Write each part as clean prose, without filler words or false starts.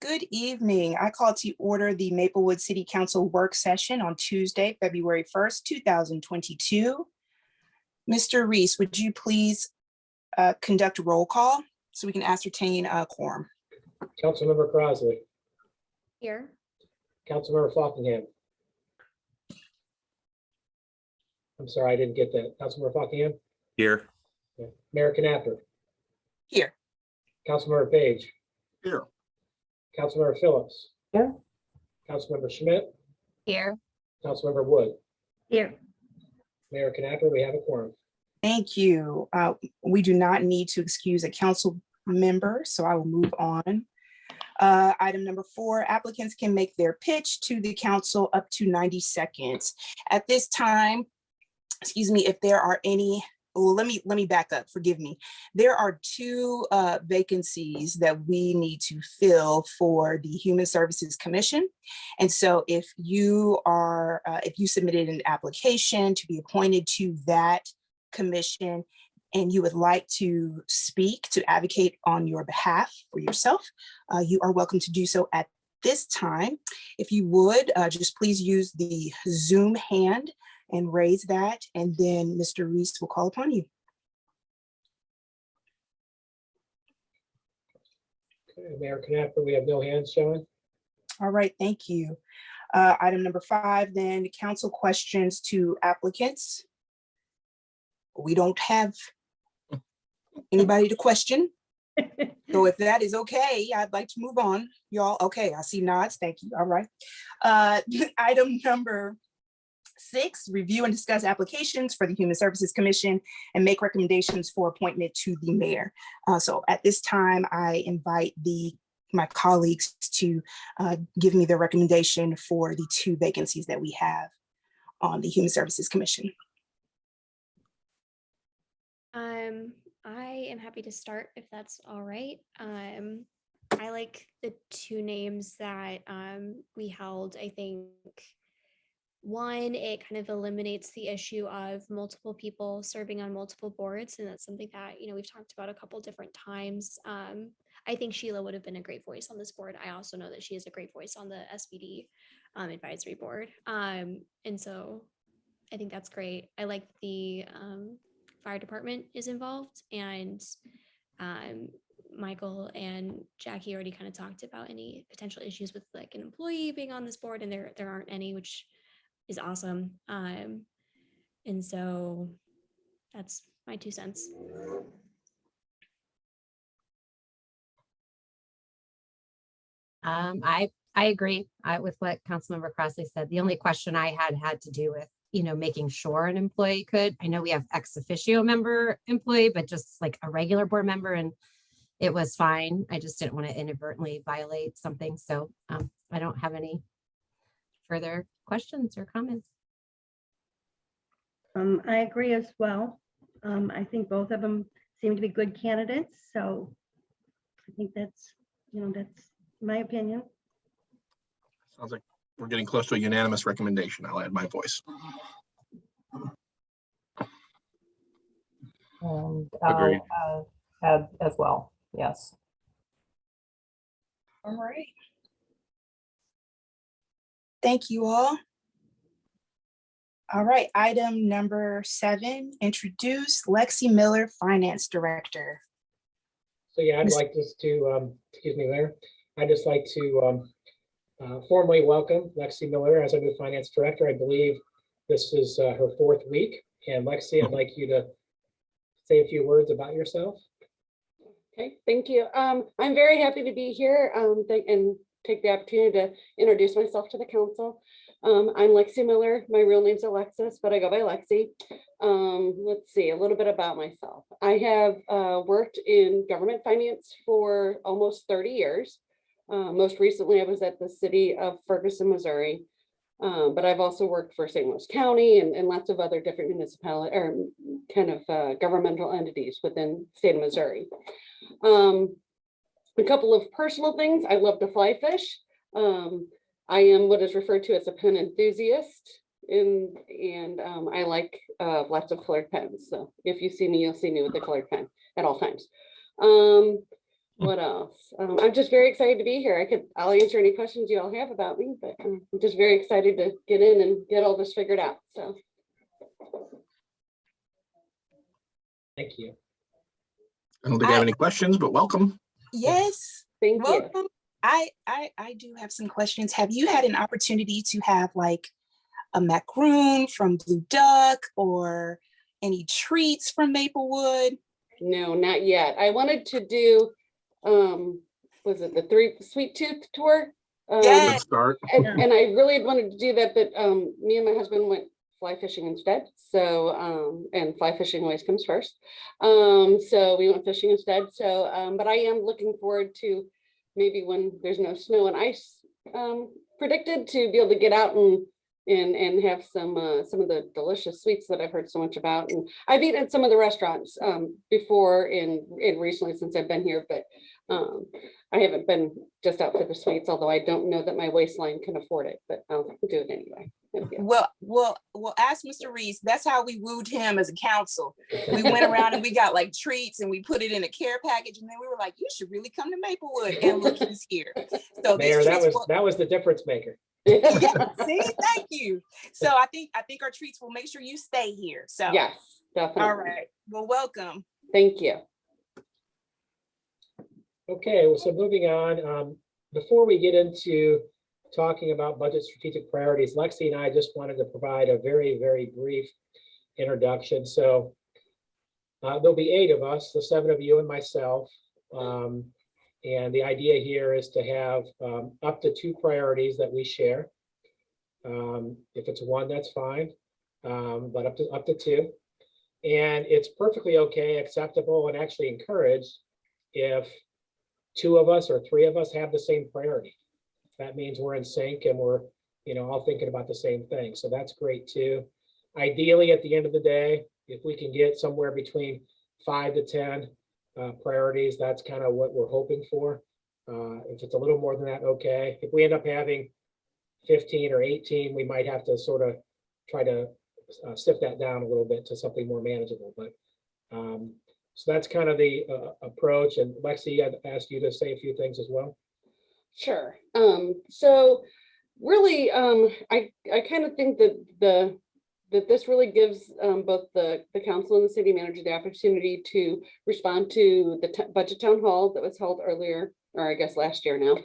Good evening. I call to order the Maplewood City Council work session on Tuesday, February 1st, 2022. Mr. Reese, would you please conduct a roll call so we can ascertain a quorum? Councilmember Crossley, Here. Councilmember Fockingham. I'm sorry, I didn't get that. Councilmember Fockingham. Here. Yeah. Mayor Knapper. Here. Councilmember Page. Here. Councilmember Phillips. Here. Councilmember Schmidt. Here. Councilmember Wood. Here. Mayor Knapper, we have a quorum. Thank you. We do not need to excuse a council member, so I will move on. Item number 4, applicants can make their pitch to the council up to 90 seconds. At this time, excuse me, if there are any, well, let me back up, forgive me. There are 2 vacancies that we need to fill for the Human Services Commission. And so if you submitted an application to be appointed to that commission and you would like to speak, to advocate on your behalf for yourself, you are welcome to do so at this time. If you would, just please use the Zoom hand and raise that, and then Mr. Reese will call upon you. Okay, Mayor Knapper, we have no hands showing. All right, thank you. Item number 5, then council questions to applicants. We don't have anybody to question. So if that is okay, I'd like to move on. Y'all, okay, I see nods, thank you, all right. Item number 6, review and discuss applications for the Human Services Commission and make recommendations for appointment to the mayor. So at this time, I invite my colleagues to give me the recommendation for the 2 vacancies that we have on the Human Services Commission. I am happy to start if that's all right. I like the 2 names that we held. I think one, it kind of eliminates the issue of multiple people serving on multiple boards, and that's something that we've talked about a couple different times. I think Sheila would have been a great voice on this board. I also know that she is a great voice on the SBD advisory board, and so I think that's great. I like the fire department is involved, and Michael and Jackie already kind of talked about any potential issues with like an employee being on this board, and there aren't any, which is awesome. And so that's my 2 cents. I agree with what Councilmember Crossley said. The only question I had to do with making sure an employee could. I know we have ex officio member employee, but just like a regular board member, and it was fine. I just didn't want to inadvertently violate something. So I don't have any further questions or comments. I agree as well. I think both of them seem to be good candidates. So I think that's my opinion. Sounds like we're getting close to a unanimous recommendation. I'll add my voice. And Agreed. I'll add as well, yes. All right. Thank you all. All right, item number 7, introduce Lexi Miller, Finance Director. So yeah, I'd like just to, excuse me, Mayor. I'd just like to formally welcome Lexi Miller as our new Finance Director. I believe this is her 4th week. And Lexi, I'd like you to say a few words about yourself. Okay, thank you. I'm very happy to be here and take the opportunity to introduce myself to the council. I'm Lexi Miller. My real name's Alexis, but I go by Lexi. Let's see, a little bit about myself. I have worked in government finance for almost 30 years. Most recently, I was at the city of Ferguson, Missouri. But I've also worked for St. Louis County and lots of other different municipality or kind of governmental entities within the state of Missouri. A couple of personal things. I love to fly fish. I am what is referred to as a pen enthusiast, and I like lots of colored pens. So if you see me, you'll see me with a colored pen at all times. What else? I'm just very excited to be here. I'll answer any questions you all have about me, but I'm just very excited to get in and get all this figured out. So Thank you. I don't think I have any questions, but welcome. Yes, thank you. welcome. I do have some questions. Have you had an opportunity to have like a macaroon from Blue Duck or any treats from Maplewood? No, not yet. I wanted to do, was it the Sweet Tooth tour? Yes. Good start. And I really wanted to do that, but me and my husband went fly fishing instead. So, and fly fishing always comes first. So we went fishing instead. So, but I am looking forward to maybe when there's no snow and ice predicted to be able to get out and have some of the delicious sweets that I've heard so much about. And I've eaten at some of the restaurants before and recently since I've been here, but I haven't been just out for the sweets, although I don't know that my waistline can afford it, but I'll do it anyway. Thank you. Well, ask Mr. Reese. That's how we wooed him as a council. We went around and we got like treats and we put it in a care package, and then we were like, "You should really come to Maplewood." And look, he's here. So these Mayor, that treats was that was the difference maker. yeah, see, thank you. So I think our treats will make sure you stay here. So Yes, definitely. all right. Well, welcome. Thank you. Okay, well, so moving on, before we get into talking about budget strategic priorities, Lexi and I just wanted to provide a very, very brief introduction. So there'll be 8 of us, the 7 of you and myself. And the idea here is to have up to 2 priorities that we share. If it's 1, that's fine, but up to 2. And it's perfectly okay, acceptable, and actually encouraged if 2 of us or 3 of us have the same priority. That means we're in sync and we're, all thinking about the same thing. So that's great too. Ideally, at the end of the day, if we can get somewhere between 5 to 10 priorities, that's kind of what we're hoping for. If it's a little more than that, okay. If we end up having 15 or 18, we might have to sort of try to sift that down a little bit to something more manageable. But so that's kind of the approach. And Lexi, I'd ask you to say a few things as well. Sure. So really, I kind of think that this really gives both the council and the city manager the opportunity to respond to the budget town hall that was held earlier, or I guess last year now,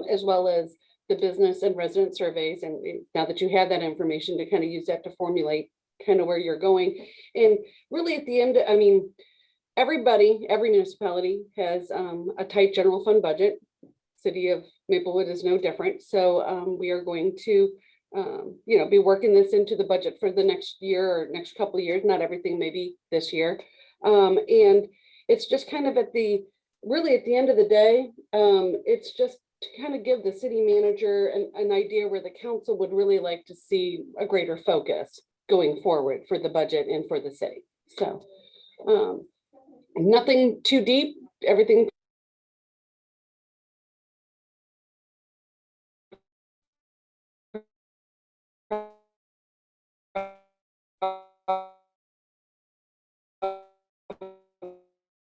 as well as the business and resident surveys. And now that you have that information, to kind of use that to formulate kind of where you're going. And really at the end, I mean, every municipality has a tight general fund budget. City of Maplewood is no different. So we are going to, be working this into the budget for the next year or next couple of years, not everything maybe this year. And it's just kind of really at the end of the day, it's just to kind of give the city manager an idea where the council would really like to see a greater focus going forward for the budget and for the city. So nothing too deep, everything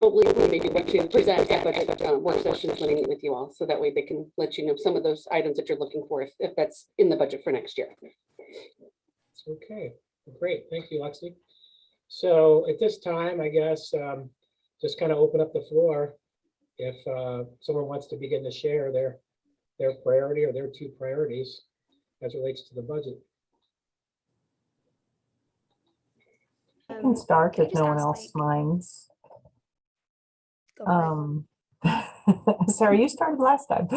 probably maybe what to present at budget work sessions when I meet with you all, so that way they can let you know some of those items that you're looking for if that's in the budget for next year. Okay, great. Thank you, Lexi. So at this time, I guess, just kind of open up the floor. If someone wants to begin to share their priority or their 2 priorities as relates to the budget. I can start Can I if just no one ask, else like, minds. go for it. Sorry, you started last time.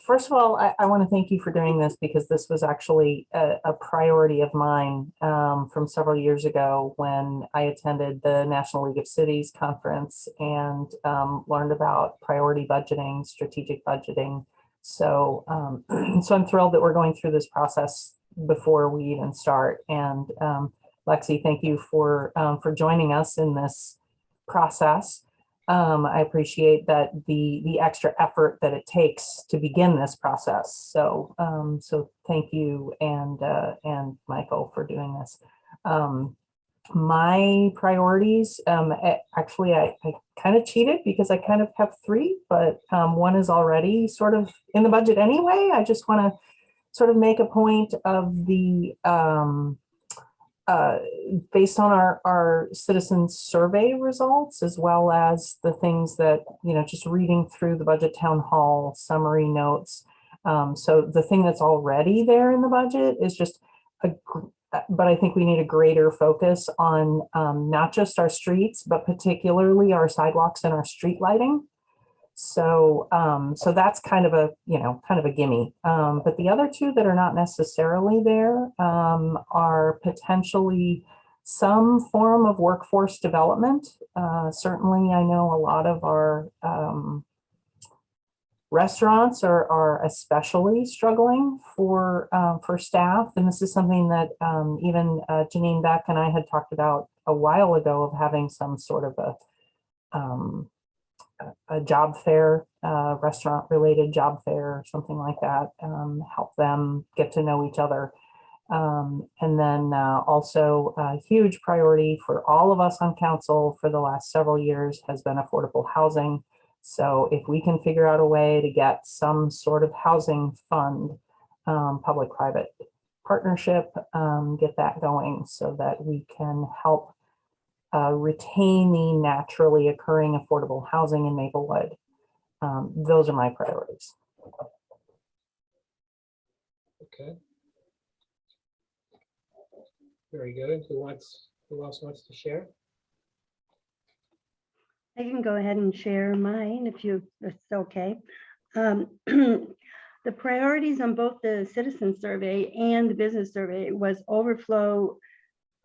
First of all, I want to thank you for doing this, because this was actually a priority of mine from several years ago when I attended the National League of Cities conference and learned about priority budgeting, strategic budgeting. So, so I'm thrilled that we're going through this process before we even start. And Lexi, thank you for joining us in this process. I appreciate that the extra effort that it takes to begin this process. So so thank you and Michael for doing this. my priorities, actually, I kind of cheated because I kind of have three, but one is already sort of in the budget anyway. I just want to sort of make a point of the, based on our citizens survey results, as well as the things that, just reading through the budget town hall summary notes. So the thing that's already there in the budget is just but I think we need a greater focus on not just our streets, but particularly our sidewalks and our street lighting. So that's kind of a gimme. But the other two that are not necessarily there are potentially some form of workforce development. Certainly, I know a lot of our restaurants are especially struggling for staff, and this is something that even Janine Beck and I had talked about a while ago, of having some sort of a job fair, restaurant related job fair or something like that, help them get to know each other. And then also a huge priority for all of us on council for the last several years has been affordable housing. So if we can figure out a way to get some sort of housing fund, public-private partnership, get that going so that we can help retain the naturally occurring affordable housing in Maplewood. Those are my priorities. Okay. Very good. Who else wants to share? I can go ahead and share mine if it's okay. The priorities on both the citizen survey and the business survey was overflow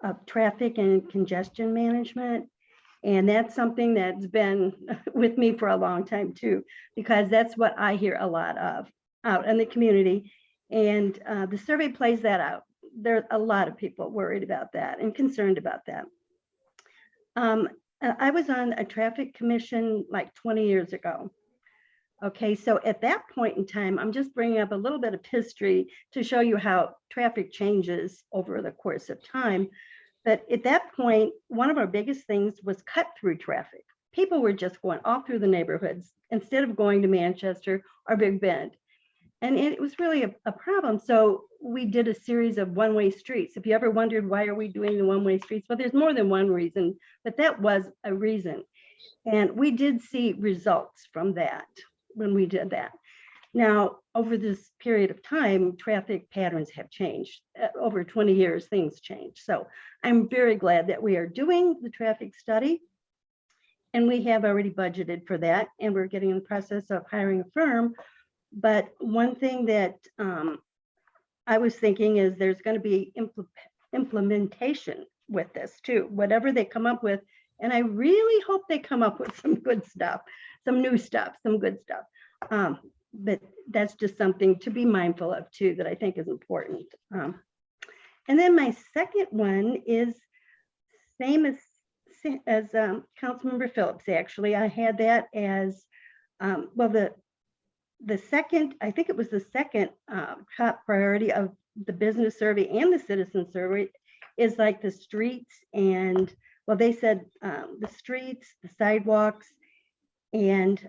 of traffic and congestion management. And that's something that's been with me for a long time too, because that's what I hear a lot of out in the community. And the survey plays that out. There are a lot of people worried about that and concerned about that. I was on a traffic commission like 20 years ago. Okay, so at that point in time, I'm just bringing up a little bit of history to show you how traffic changes over the course of time. But at that point, one of our biggest things was cut through traffic. People were just going all through the neighborhoods instead of going to Manchester or Big Bend. And it was really a problem. So we did a series of one-way streets. If you ever wondered why are we doing the one-way streets, well, there's more than one reason, but that was a reason. And we did see results from that when we did that. Now, over this period of time, traffic patterns have changed. Over 20 years, things change. So I'm very glad that we are doing the traffic study, and we have already budgeted for that, and we're getting in the process of hiring a firm. But one thing that I was thinking is there's going to be implementation with this too, whatever they come up with. And I really hope they come up with some good stuff, some new stuff, some good stuff. But that's just something to be mindful of too, that I think is important. And then my second one is same as Councilmember Phillips, actually. I had that as, well, the second, I think it was the second top priority of the business survey and the citizen survey is like the streets and, well, they said the streets, the sidewalks, and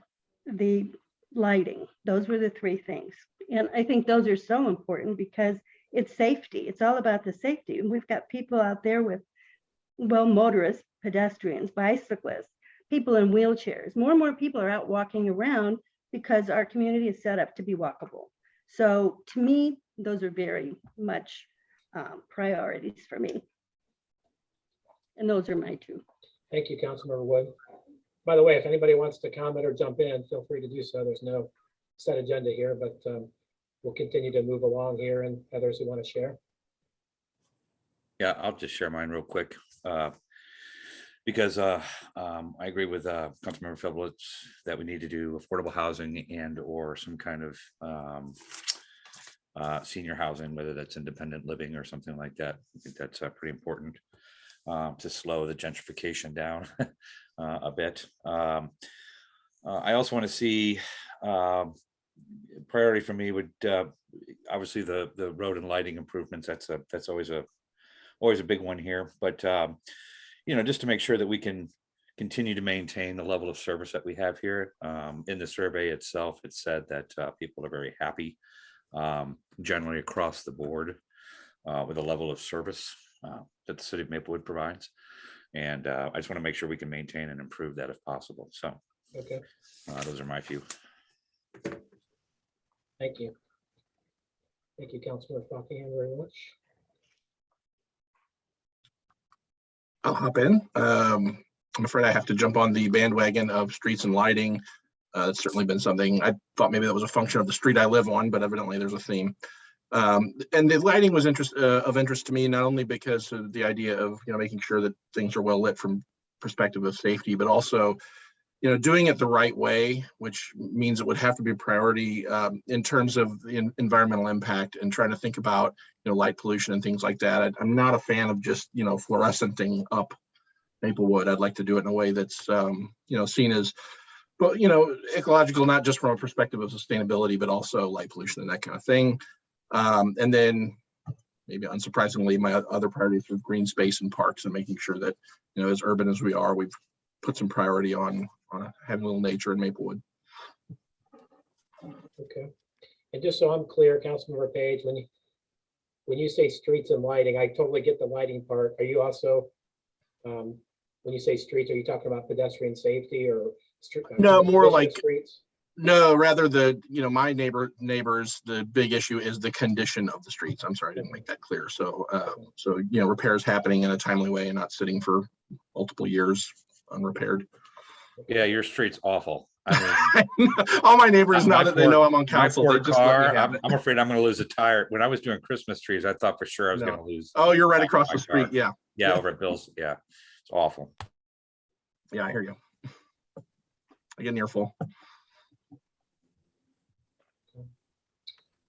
the lighting. Those were the three things. And I think those are so important because it's safety. It's all about the safety. And we've got people out there with, well, motorists, pedestrians, bicyclists, people in wheelchairs. More and more people are out walking around because our community is set up to be walkable. So to me, those are very much priorities for me. And those are my two. Thank you, Councilmember Wood. By the way, if anybody wants to comment or jump in, feel free to do so. There's no set agenda here, but we'll continue to move along here, and others who want to share. Yeah, I'll just share mine real quick. Because I agree with Councilmember Phillips that we need to do affordable housing and or some kind of senior housing, whether that's independent living or something like that. I think that's pretty important to slow the gentrification down a bit. I also want to see priority for me would obviously the road and lighting improvements. That's always always a big one here, but, just to make sure that we can continue to maintain the level of service that we have here. In the survey itself, it said that people are very happy, generally across the board, with the level of service that the city of Maplewood provides. And I just want to make sure we can maintain and improve that if possible. So Okay, those are my few. thank you. Thank you, Councilmember Buckingham, very much. I'll hop in. I'm afraid I have to jump on the bandwagon of streets and lighting. It's certainly been something, I thought maybe that was a function of the street I live on, but evidently there's a theme. And the lighting was of interest to me, not only because of the idea of, making sure that things are well lit from perspective of safety, but also, doing it the right way, which means it would have to be a priority in terms of the environmental impact and trying to think about, light pollution and things like that. I'm not a fan of just, fluorescenting up Maplewood. I'd like to do it in a way that's, seen as, but, ecological, not just from a perspective of sustainability, but also light pollution and that kind of thing. And then maybe unsurprisingly, my other priorities are green space and parks and making sure that, as urban as we are, we've put some priority on having a little nature in Maplewood. Okay, and just so I'm clear, Councilmember Page, when you say streets and lighting, I totally get the lighting part. Are you also, when you say streets, are you talking about pedestrian safety or? No, more like streets? No, rather my neighbors, the big issue is the condition of the streets. I'm sorry, I didn't make that clear. So, repairs happening in a timely way and not sitting for multiple years unrepaired. Yeah, your street's awful. I mean, all my neighbors, now that they know I'm on council, my they poor just let me car, have it. I'm afraid I'm going to lose a tire. When I was doing Christmas trees, I thought for sure I was No. going to lose. Oh, you're right across my the street. car. Yeah. Yeah, over at Bill's. Yeah, it's awful. Yeah, I hear you. I get an earful.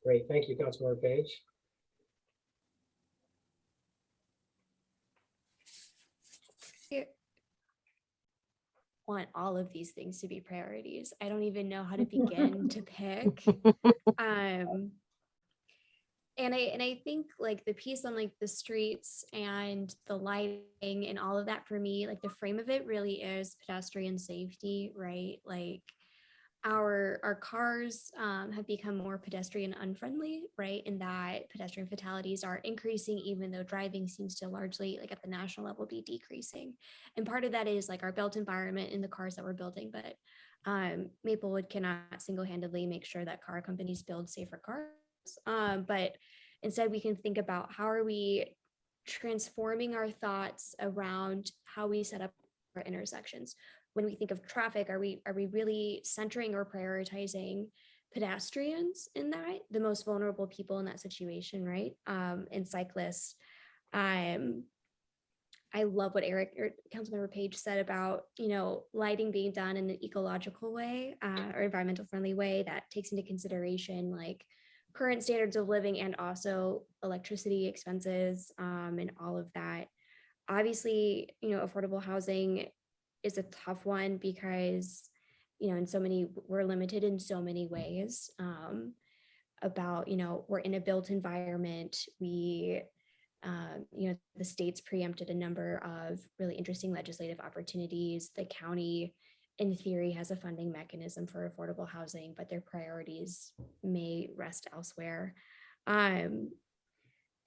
Great, thank you, Councilmember Page. Want all of these things to be priorities. I don't even know how to begin to pick. And I think like the piece on like the streets and the lighting and all of that, for me, like the frame of it really is pedestrian safety, right? Like our cars have become more pedestrian unfriendly, right? In that pedestrian fatalities are increasing, even though driving seems to largely, like at the national level, be decreasing. And part of that is like our built environment in the cars that we're building, but Maplewood cannot single-handedly make sure that car companies build safer cars. But instead we can think about how are we transforming our thoughts around how we set up our intersections. When we think of traffic, are we really centering or prioritizing pedestrians in that, the most vulnerable people in that situation, right? And cyclists. I love what Councilmember Page said about, lighting being done in an ecological way or environmental friendly way that takes into consideration like current standards of living and also electricity expenses and all of that. Obviously, affordable housing is a tough one because, we're limited in so many ways about, we're in a built environment. We, the state's preempted a number of really interesting legislative opportunities. The county, in theory, has a funding mechanism for affordable housing, but their priorities may rest elsewhere.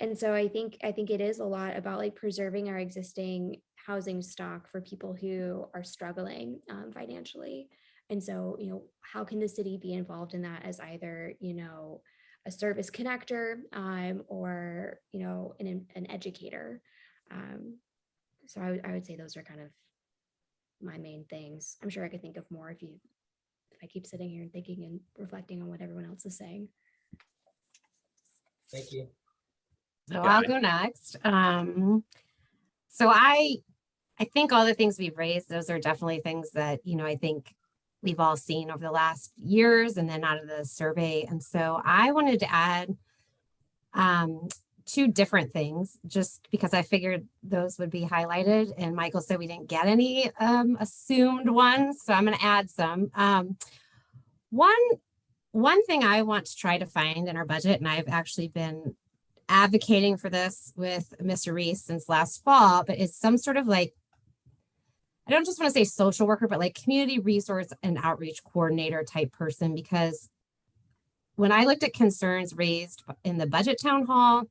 And so I think it is a lot about like preserving our existing housing stock for people who are struggling financially. And so, how can the city be involved in that as either, a service connector or, an educator? So I would say those are kind of my main things. I'm sure I could think of more if I keep sitting here and thinking and reflecting on what everyone else is saying. Thank you. So I'll go next. So I think all the things we've raised, those are definitely things that, I think we've all seen over the last years and then out of the survey. And so I wanted to add two different things just because I figured those would be highlighted. And Michael said we didn't get any assumed ones. So I'm going to add some. One thing I want to try to find in our budget, and I've actually been advocating for this with Mr. Reese since last fall, but it's some sort of like, I don't just want to say social worker, but like community resource and outreach coordinator type person, because when I looked at concerns raised in the budget town hall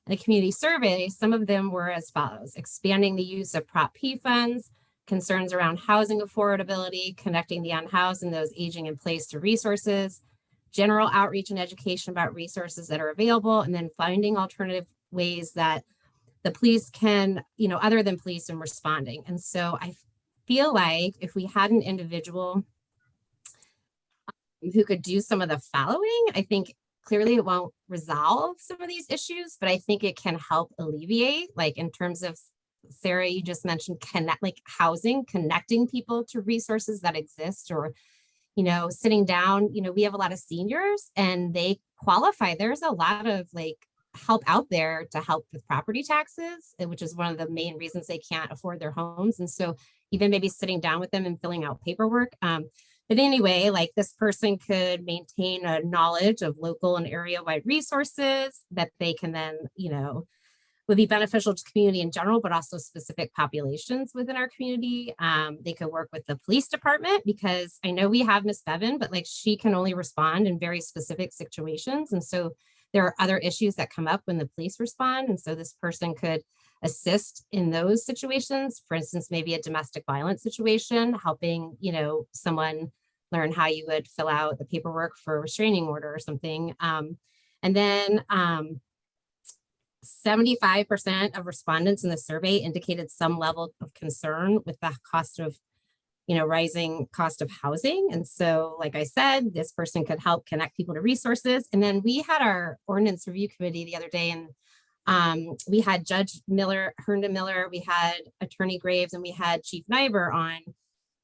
and a community survey, some of them were as follows: expanding the use of Prop P funds, concerns around housing affordability, connecting the unhoused and those aging in place to resources, general outreach and education about resources that are available, and then finding alternative ways that the police can, other than police, in responding. And so I feel like if we had an individual who could do some of the following, I think clearly it won't resolve some of these issues, but I think it can help alleviate, like in terms of, Sarah, you just mentioned housing, connecting people to resources that exist, or, sitting down, we have a lot of seniors and they qualify. There's a lot of help out there to help with property taxes, which is one of the main reasons they can't afford their homes. And so even maybe sitting down with them and filling out paperwork. But anyway, this person could maintain a knowledge of local and area-wide resources that they can then, would be beneficial to community in general, but also specific populations within our community. They could work with the police department, because I know we have Miss Bevan, but she can only respond in very specific situations. And so there are other issues that come up when the police respond. And so this person could assist in those situations. For instance, maybe a domestic violence situation, helping, someone learn how you would fill out the paperwork for a restraining order or something. And then 75% of respondents in the survey indicated some level of concern with the cost of, rising cost of housing. And so, like I said, this person could help connect people to resources. And then we had our ordinance review committee the other day, and we had Judge Miller, Herndon Miller, we had Attorney Graves, and we had Chief Nyber on,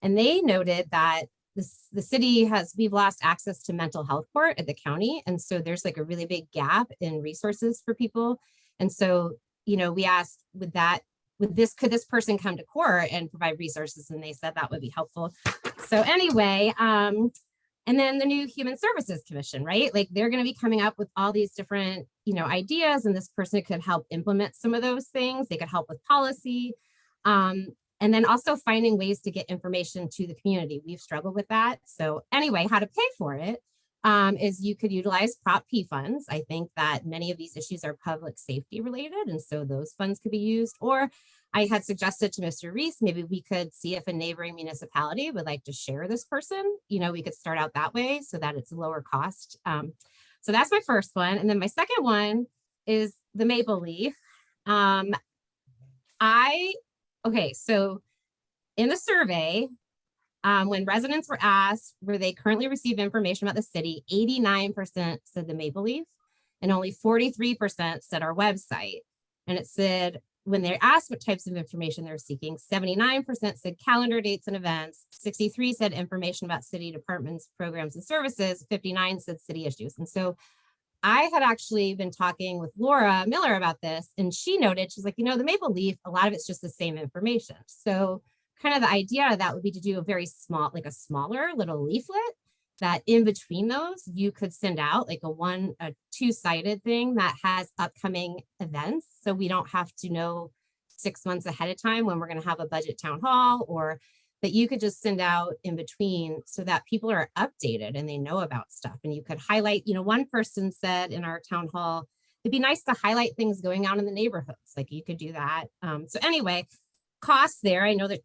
and they noted that the city we've lost access to mental health court at the county. And so there's a really big gap in resources for people. And so, we asked, could this person come to court and provide resources? And they said that would be helpful. So anyway, and then the new Human Services Commission, right? They're going to be coming up with all these different, ideas, and this person could help implement some of those things. They could help with policy. And then also finding ways to get information to the community. We've struggled with that. So anyway, how to pay for it is you could utilize Prop P funds. I think that many of these issues are public safety related, and so those funds could be used. Or I had suggested to Mr. Reese, maybe we could see if a neighboring municipality would like to share this person. We could start out that way so that it's lower cost. So that's my first one. And then my second one is the Maple Leaf. So in the survey, when residents were asked where they currently receive information about the city, 89% said the Maple Leaf, and only 43% said our website. And it said, when they're asked what types of information they're seeking, 79% said calendar dates and events, 63 said information about city departments, programs, and services, 59 said city issues. And so I had actually been talking with Laura Miller about this, and she noted, she's like, the Maple Leaf, a lot of it's just the same information. So kind of the idea of that would be to do a very small, a smaller little leaflet that in between those, you could send out a two-sided thing that has upcoming events. So we don't have to know 6 months ahead of time when we're going to have a budget town hall, or that you could just send out in between so that people are updated and they know about stuff. And you could highlight, one person said in our town hall, it'd be nice to highlight things going on in the neighborhoods. You could do that. So anyway, costs there, I know that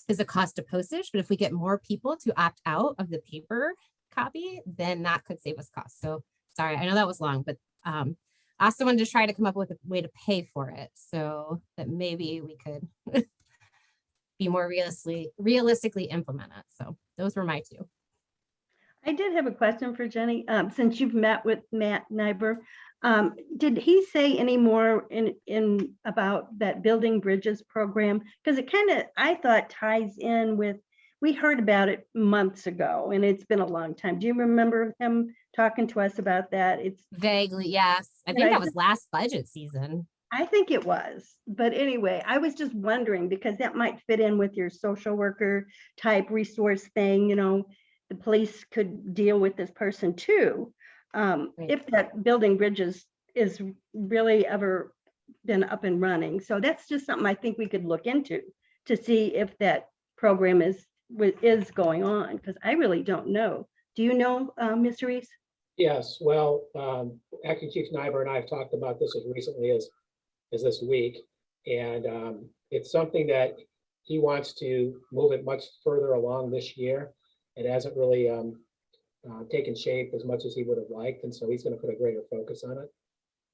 is a cost of postage, but if we get more people to opt out of the paper copy, then that could save us costs. So sorry, I know that was long, but I also wanted to try to come up with a way to pay for it so that maybe we could be more realistically implement it. So those were my two. I did have a question for Jenny. Since you've met with Matt Nyber, did he say any more in about that Building Bridges program? Because it kind of, I thought, ties in with, we heard about it months ago, and it's been a long time. Do you remember him talking to us about that? It's vaguely, yes. I think that was last budget season. I think it was. But anyway, I was just wondering, because that might fit in with your social worker type resource thing, the police could deal with this person too. If that Building Bridges is really ever been up and running. So that's just something I think we could look into to see if that program is going on, because I really don't know. Do you know, Mr. Reese? Yes, well, Acting Chief Nyber and I have talked about this as recently as this week. And it's something that he wants to move it much further along this year. It hasn't really taken shape as much as he would have liked. And so he's going to put a greater focus on it.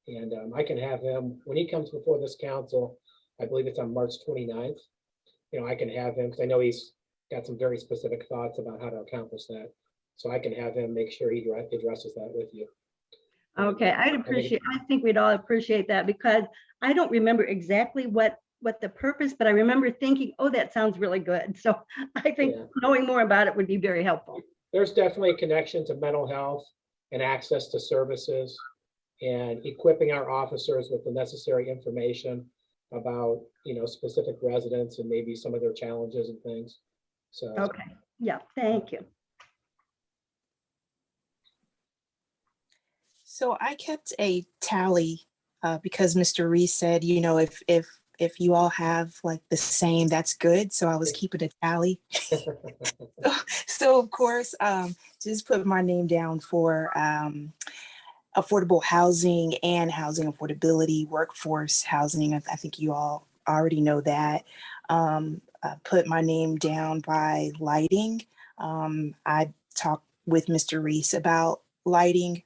And I can have him, when he comes before this council, I believe it's on March 29th. You know, I can have him, because I know he's got some very specific thoughts about how to accomplish that. So I can have him make sure he addresses that with you. Okay, I think we'd all appreciate that, because I don't remember exactly what the purpose, but I remember thinking, oh, that sounds really good. So I think Yeah. knowing more about it would be very helpful. There's definitely a connection to mental health and access to services and equipping our officers with the necessary information about, you know, specific residents and maybe some of their challenges and things. So, Okay, yeah, thank you. So I kept a tally because Mr. Reese said, you know, if you all have like the same, that's good. So I was keeping a tally. So of course, just put my name down for affordable housing and housing affordability, workforce housing. I think you all already know that. Put my name down by lighting. I talked with Mr. Reese about lighting,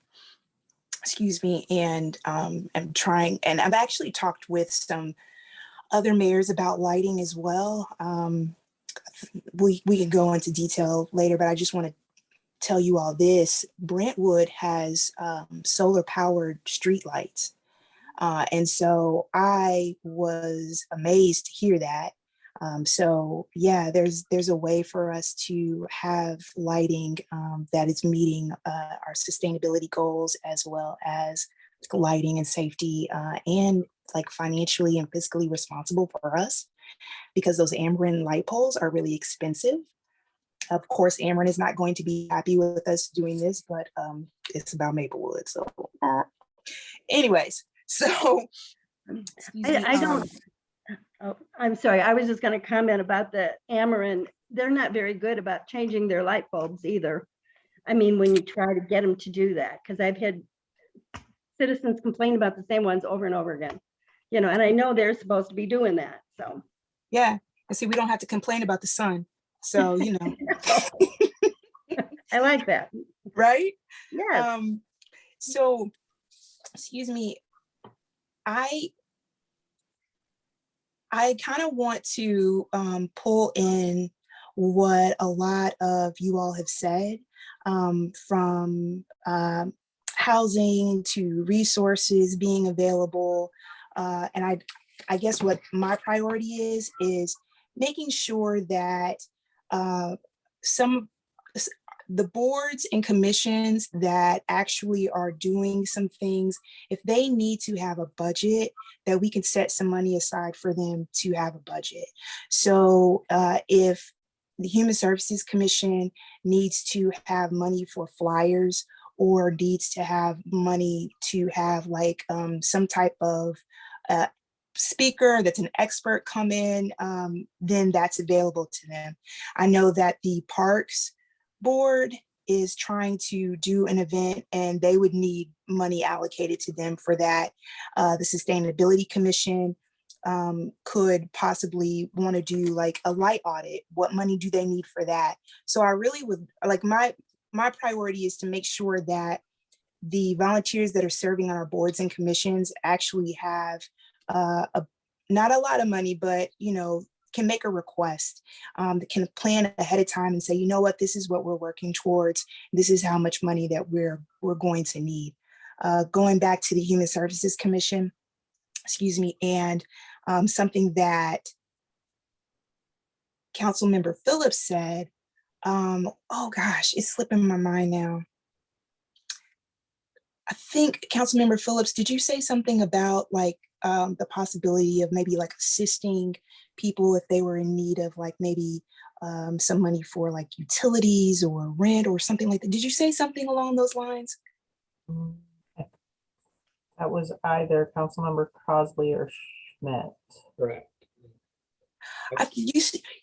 excuse me, and I'm trying, and I've actually talked with some other mayors about lighting as well. We can go into detail later, but I just want to tell you all this. Brentwood has solar powered streetlights. And so I was amazed to hear that. So yeah, there's a way for us to have lighting that is meeting our sustainability goals, as well as lighting and safety and like financially and fiscally responsible for us, because those Ameren light poles are really expensive. Of course, Ameren is not going to be happy with us doing this, but it's about Maplewood. So anyways, so I don't, oh, I'm sorry. I was just going to comment about the Ameren. They're not very good about changing their light bulbs either. I mean, when you try to get them to do that, because I've had citizens complain about the same ones over and over again, you know, and I know they're supposed to be doing that. So, yeah, and see, we don't have to complain about the sun. So, you know, I like that. right? Yes. So, excuse me, I kind of want to pull in what a lot of you all have said, from housing to resources being available. And I guess what my priority is making sure that the boards and commissions that actually are doing some things, if they need to have a budget, that we can set some money aside for them to have a budget. So if the Human Services Commission needs to have money for flyers, or needs to have money to have like some type of speaker that's an expert come in, then that's available to them. I know that the Parks Board is trying to do an event and they would need money allocated to them for that. The Sustainability Commission could possibly want to do like a light audit. What money do they need for that? So I really would like my priority is to make sure that the volunteers that are serving on our boards and commissions actually have not a lot of money, but you know, can make a request, that can plan ahead of time and say, you know what, this is what we're working towards. This is how much money that we're going to need. Going back to the Human Services Commission, excuse me, and something that Councilmember Phillips said, oh gosh, it's slipping my mind now. I think Councilmember Phillips, did you say something about like the possibility of maybe like assisting people if they were in need of like maybe some money for like utilities or rent or something like that? Did you say something along those lines? That was either Councilmember Crossley or Schmidt. Correct.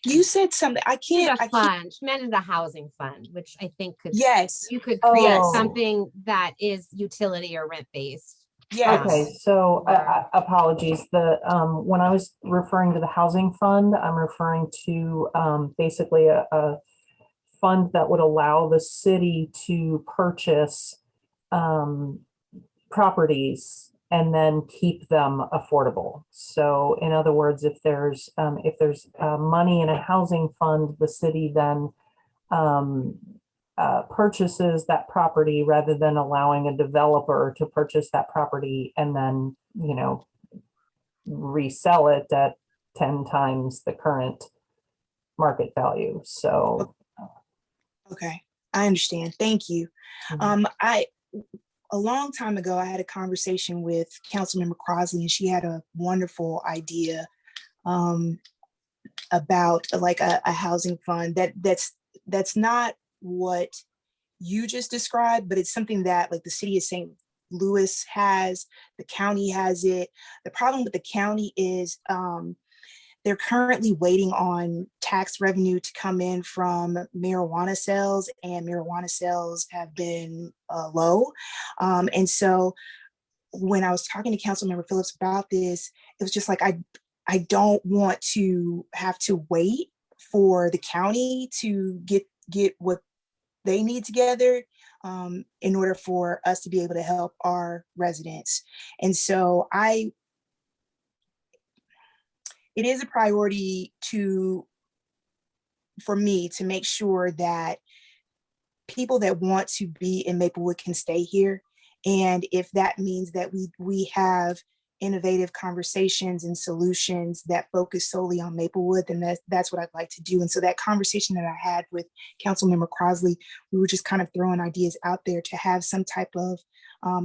You said something. I can't. Fund, meant in the housing fund, which I think could, Yes, you could create Oh. something that is utility or rent based. yes. Okay, so apologies. When I was referring to the housing fund, I'm referring to basically a fund that would allow the city to purchase properties and then keep them affordable. So in other words, if there's money in a housing fund, the city then purchases that property rather than allowing a developer to purchase that property and then, resell it at 10 times the current market value. So. Okay, I understand. Thank you. Mhm. A long time ago, I had a conversation with Councilmember Crossley, and she had a wonderful idea about like a housing fund that's not what you just described, but it's something that like the city of St. Louis has, the county has it. The problem with the county is they're currently waiting on tax revenue to come in from marijuana sales, and marijuana sales have been low. And so when I was talking to Councilmember Phillips about this, it was just like, I don't want to have to wait for the county to get what they need together in order for us to be able to help our residents. And so it is a priority for me to make sure that people that want to be in Maplewood can stay here. And if that means that we have innovative conversations and solutions that focus solely on Maplewood, then that's what I'd like to do. And so that conversation that I had with Councilmember Crossley, we were just kind of throwing ideas out there to have some type of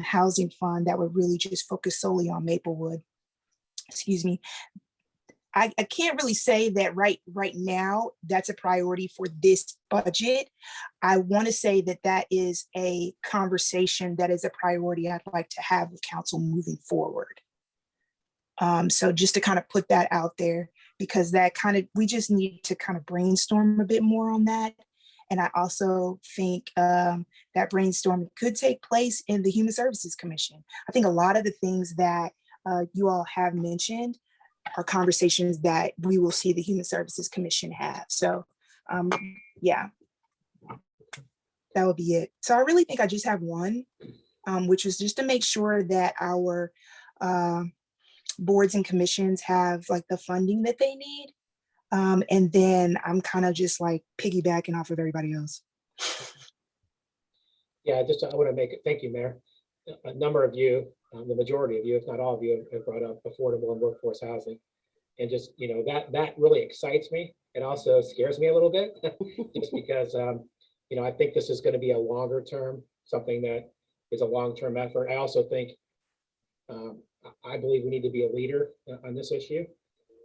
housing fund that would really just focus solely on Maplewood. Excuse me. I can't really say that right now that's a priority for this budget. I want to say that is a conversation that is a priority I'd like to have with council moving forward. So just to kind of put that out there, because we just need to kind of brainstorm a bit more on that. And I also think that brainstorming could take place in the Human Services Commission. I think a lot of the things that you all have mentioned are conversations that we will see the Human Services Commission have. So yeah, that would be it. So I really think I just have one, which is just to make sure that our boards and commissions have like the funding that they need. And then I'm kind of just like piggybacking off of everybody else. Yeah, I want to make it, thank you, Mayor. A number of you, the majority of you, if not all of you, have brought up affordable and workforce housing. And just, that really excites me. It also scares me a little bit, just because, I think this is going to be a longer term, something that is a long-term effort. I also think, I believe we need to be a leader on this issue,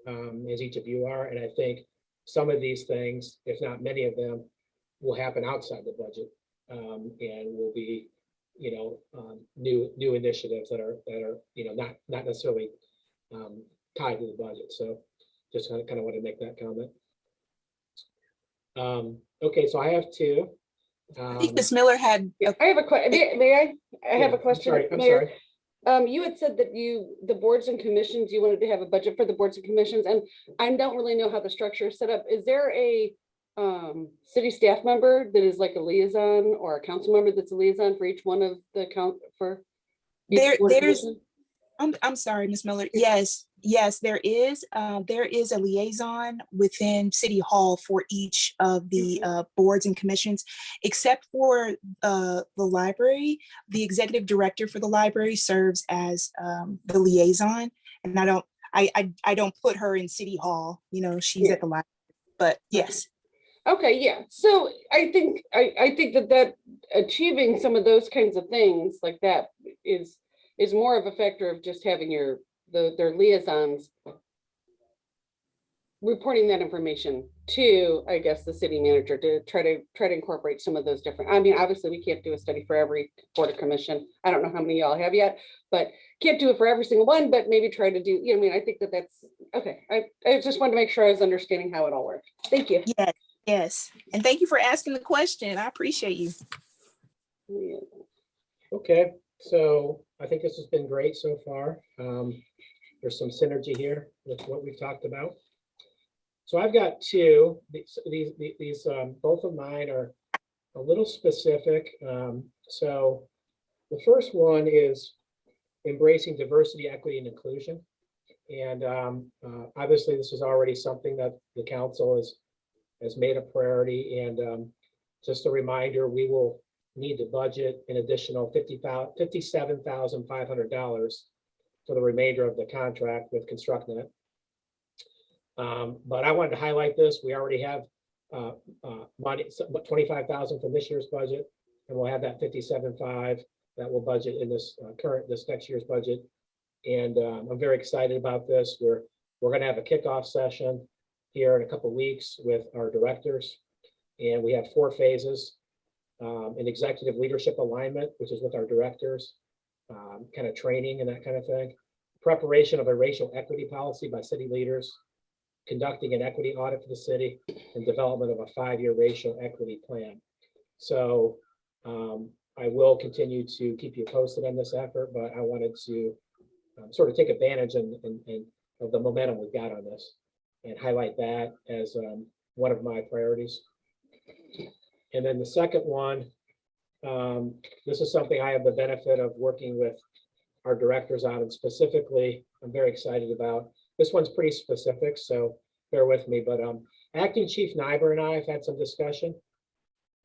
as each of you are. And I think some of these things, if not many of them, will happen outside the budget, and will be, new initiatives that are not necessarily tied to the budget. So just kind of want to make that comment. Okay, so I have two. I think Ms. Miller had. I have a question. May I have a question? I'm Mayor? sorry. You had said that the boards and commissions, you wanted to have a budget for the boards and commissions, and I don't really know how the structure is set up. Is there a city staff member that is like a liaison, or a council member that's a liaison for each one of the there's I'm sorry, Ms. Miller. Yes, there is a liaison within City Hall for each of the boards and commissions, except for the library. The executive director for the library serves as the liaison, and I don't put her in City Hall. She's at the library, but yes. Okay, yeah. So I think that achieving some of those kinds of things like that is more of a factor of just having their liaisons reporting that information to, I guess, the city manager to try to incorporate some of those different, I mean, obviously we can't do a study for every board of commission. I don't know how many y'all have yet, but can't do it for every single one, but maybe try to do, you know, I mean, I think that that's, okay. I just wanted to make sure I was understanding how it all worked. Thank you. Yes, yes. And thank you for asking the question. I appreciate you. Yeah. Okay, so I think this has been great so far. There's some synergy here with what we've talked about. So I've got two, these both of mine are a little specific. So the first one is embracing diversity, equity, and inclusion. And obviously this is already something that the council has made a priority. And just a reminder, we will need to budget an additional $57,500 for the remainder of the contract with ConstructNet. But I wanted to highlight this. We already have money, $25,000 from this year's budget, and we'll have that $57,500 that we'll budget in this next year's budget. And I'm very excited about this. We're going to have a kickoff session here in a couple of weeks with our directors, and we have 4 phases. An executive leadership alignment, which is with our directors, kind of training and that kind of thing. Preparation of a racial equity policy by city leaders, conducting an equity audit for the city, and development of a 5-year racial equity plan. So I will continue to keep you posted on this effort, but I wanted to sort of take advantage of the momentum we've got on this and highlight that as one of my priorities. And then the second one, this is something I have the benefit of working with our directors on, and specifically, I'm very excited about. This one's pretty specific, so bear with me, but Acting Chief Nyber and I have had some discussion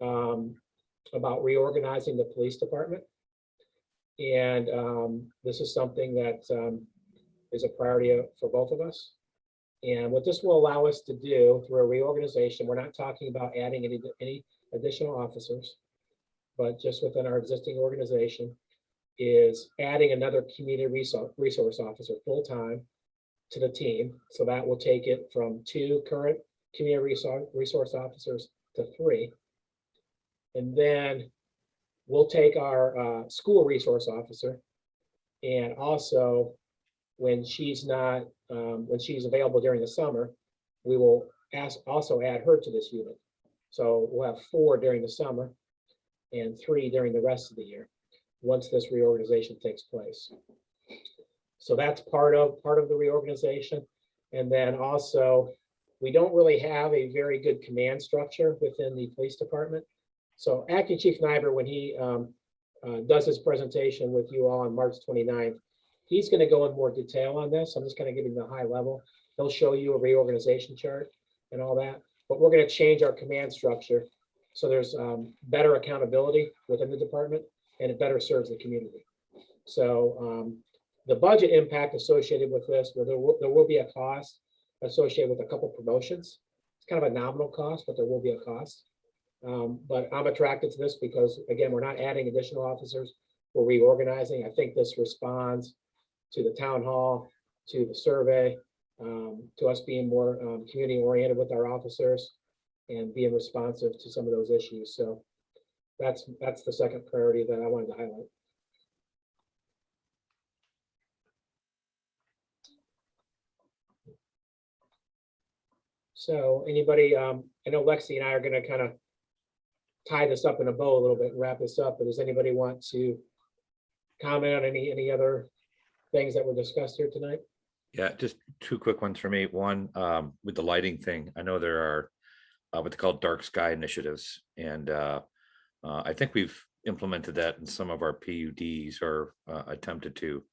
about reorganizing the police department. And this is something that is a priority for both of us. And what this will allow us to do through a reorganization, we're not talking about adding any additional officers, but just within our existing organization, is adding another community resource officer full-time to the team. So that will take it from 2 current community resource officers to 3. And then we'll take our school resource officer, and also when she's available during the summer, we will also add her to this unit. So we'll have 4 during the summer and 3 during the rest of the year, once this reorganization takes place. So that's part of the reorganization. And then also, we don't really have a very good command structure within the police department. So Acting Chief Nyber, when he does his presentation with you all on March 29th, he's going to go in more detail on this. I'm just kind of giving the high level. He'll show you a reorganization chart and all that. But we're going to change our command structure so there's better accountability within the department, and it better serves the community. So the budget impact associated with this, there will be a cost associated with a couple promotions. It's kind of a nominal cost, but there will be a cost. But I'm attracted to this because, again, we're not adding additional officers. We're reorganizing. I think this responds to the town hall, to the survey, to us being more community oriented with our officers and being responsive to some of those issues. So that's the second priority that I wanted to highlight. So anybody, I know Lexi and I are going to kind of tie this up in a bow a little bit and wrap this up, but does anybody want to comment on any other things that were discussed here tonight? Yeah, just 2 quick ones for me. One, with the lighting thing, I know there are what they call dark sky initiatives, and I think we've implemented that in some of our PUDs, or attempted to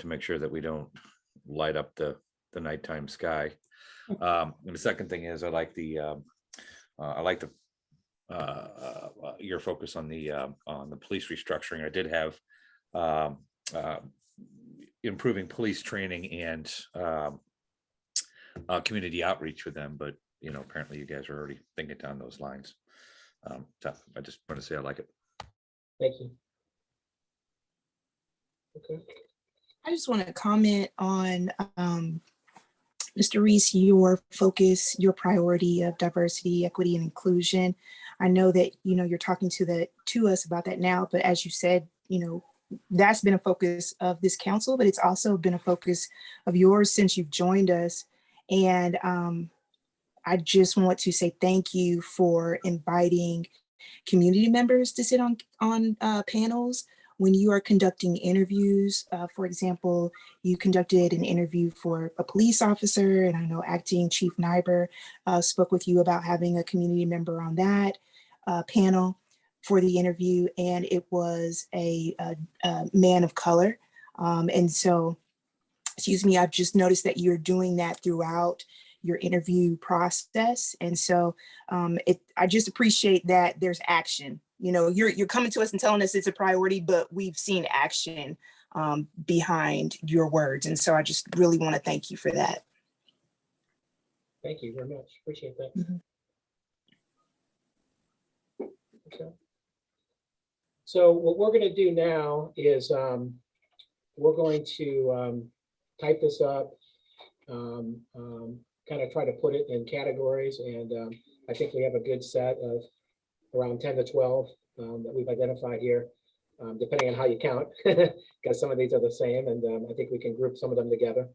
make sure that we don't light up the nighttime sky. And the second thing is I like your focus on the police restructuring. I did have improving police training and community outreach with them, but apparently you guys are already thinking down those lines. So I just want to say I like it. Thank you. Okay. I just want to comment on Mr. Reese, your focus, your priority of diversity, equity, and inclusion. I know that, you're talking to us about that now, but as you said, that's been a focus of this council, but it's also been a focus of yours since you've joined us. And I just want to say thank you for inviting community members to sit on panels when you are conducting interviews. For example, you conducted an interview for a police officer, and I know Acting Chief Nyber spoke with you about having a community member on that panel for the interview, and it was a man of color. And so, excuse me, I've just noticed that you're doing that throughout your interview process. And so I just appreciate that there's action. You're coming to us and telling us it's a priority, but we've seen action behind your words. And so I just really want to thank you for that. Thank you very much. Appreciate that. Mhm. Okay. So what we're going to do now is we're going to type this up, kind of try to put it in categories. And I think we have a good set of around 10 to 12 that we've identified here, depending on how you count, because some of these are the same. And I think we can group some of them together.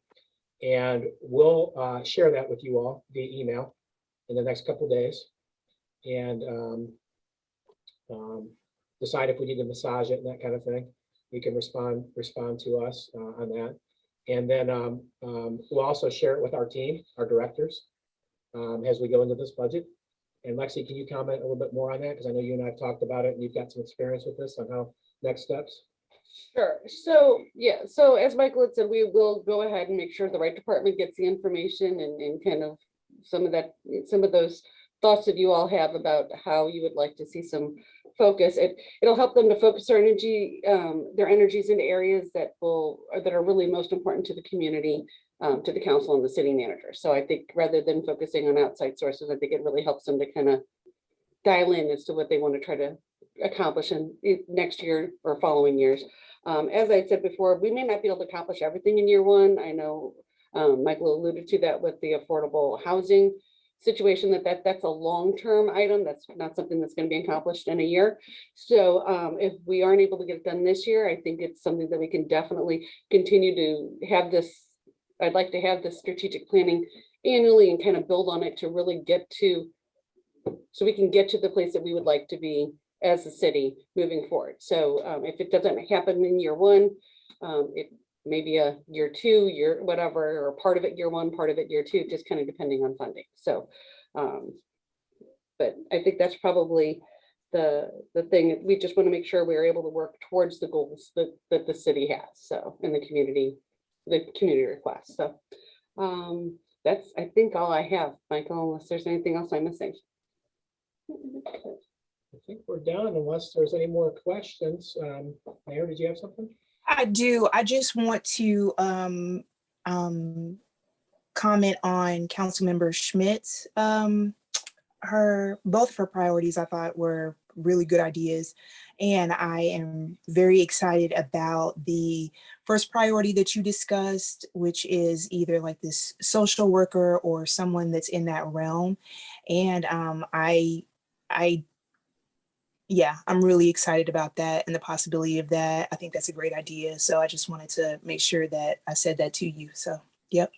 And we'll share that with you all via email in the next couple of days. And decide if we need to massage it and that kind of thing. You can respond to us on that. And then we'll also share it with our team, our directors, as we go into this budget. And Lexi, can you comment a little bit more on that? Because I know you and I have talked about it and you've got some experience with this on how next steps. Sure. So, yeah, so as Michael had said, we will go ahead and make sure the right department gets the information and kind of some of those thoughts that you all have about how you would like to see some focus. It'll help them to focus their energies into areas that are really most important to the community, to the council and the city manager. So I think rather than focusing on outside sources, I think it really helps them to kind of dial in as to what they want to try to accomplish in next year or following years. As I said before, we may not be able to accomplish everything in year one. I know Michael alluded to that with the affordable housing situation, that's a long-term item. That's not something that's going to be accomplished in a year. So if we aren't able to get it done this year, I think it's something that we can definitely continue to have this. I'd like to have this strategic planning annually and kind of build on it to really get to, so we can get to the place that we would like to be as a city moving forward. So if it doesn't happen in year one, it maybe a year two, year whatever, or part of it year one, part of it year two, just kind of depending on funding. So, but I think that's probably the thing. We just want to make sure we're able to work towards the goals that the city has. So in the community request. So that's, I think, all I have, Michael, unless there's anything else I'm missing. I think we're done unless there's any more questions. Mayor, did you have something? I do. I just want to comment on Councilmember Schmidt's, both of her priorities I thought were really good ideas. And I am very excited about the first priority that you discussed, which is either like this social worker or someone that's in that realm. And yeah, I'm really excited about that and the possibility of that. I think that's a great idea. So I just wanted to make sure that I said that to you. So, yep.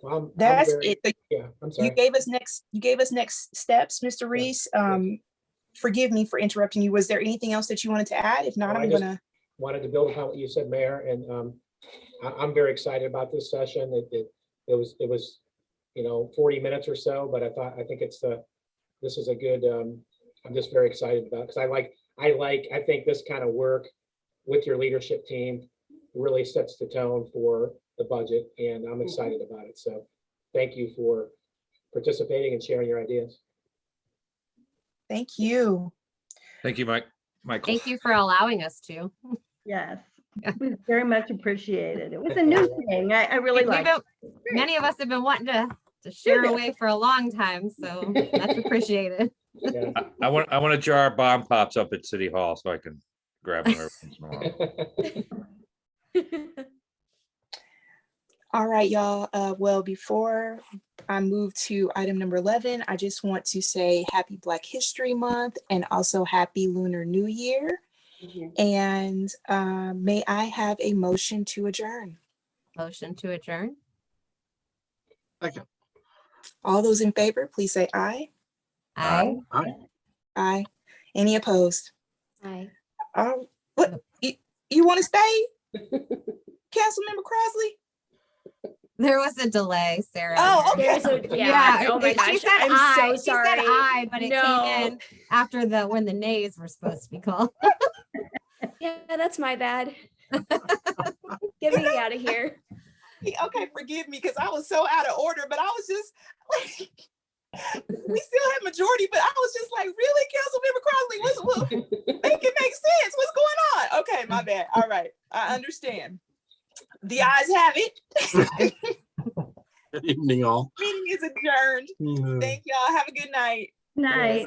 Well, That's it. Yeah, I'm sorry. You gave us next steps, Mr. Reese. Forgive me for interrupting you. Was there anything else that you wanted to add? If not, Well, I'm gonna. Wanted to build upon what you said, Mayor, and I'm very excited about this session. It was 40 minutes or so, but I think this is a good, I'm just very excited about, because I think this kind of work with your leadership team really sets the tone for the budget, and I'm excited about it. So thank you for participating and sharing your ideas. Thank you. Thank you, Michael. Thank you for allowing us to. Yes, we very much appreciate it. It was a new thing. I really like it. Many of us have been wanting to share away for a long time, so that's appreciated. Yeah. I want a jar of bomb pops up at City Hall so I can grab one every once in a while. All right, y'all. Well, before I move to item number 11, I just want to say happy Black History Month and also happy Lunar New Year. And may I have a motion to adjourn? Motion to adjourn. Second. All those in favor, please say aye. Aye. Aye. Aye. Any opposed? Aye. What, you want to stay? Councilmember Crossley? There was a delay, Sarah. Oh, okay. There's a, yeah. Oh my She gosh. said I'm aye. so She said sorry. aye, but it No. came in after when the nays were supposed to be called. Yeah, that's my bad. Get me out of here. Okay, forgive me because I was so out of order, but I was just like, we still had majority, but I was just like, really, Councilmember Crossley, make it make sense. What's going on? Okay, my bad. All right, I understand. The ayes have it. Good evening, all. Meeting is adjourned. Thank y'all. Have a good night. Night. It's nice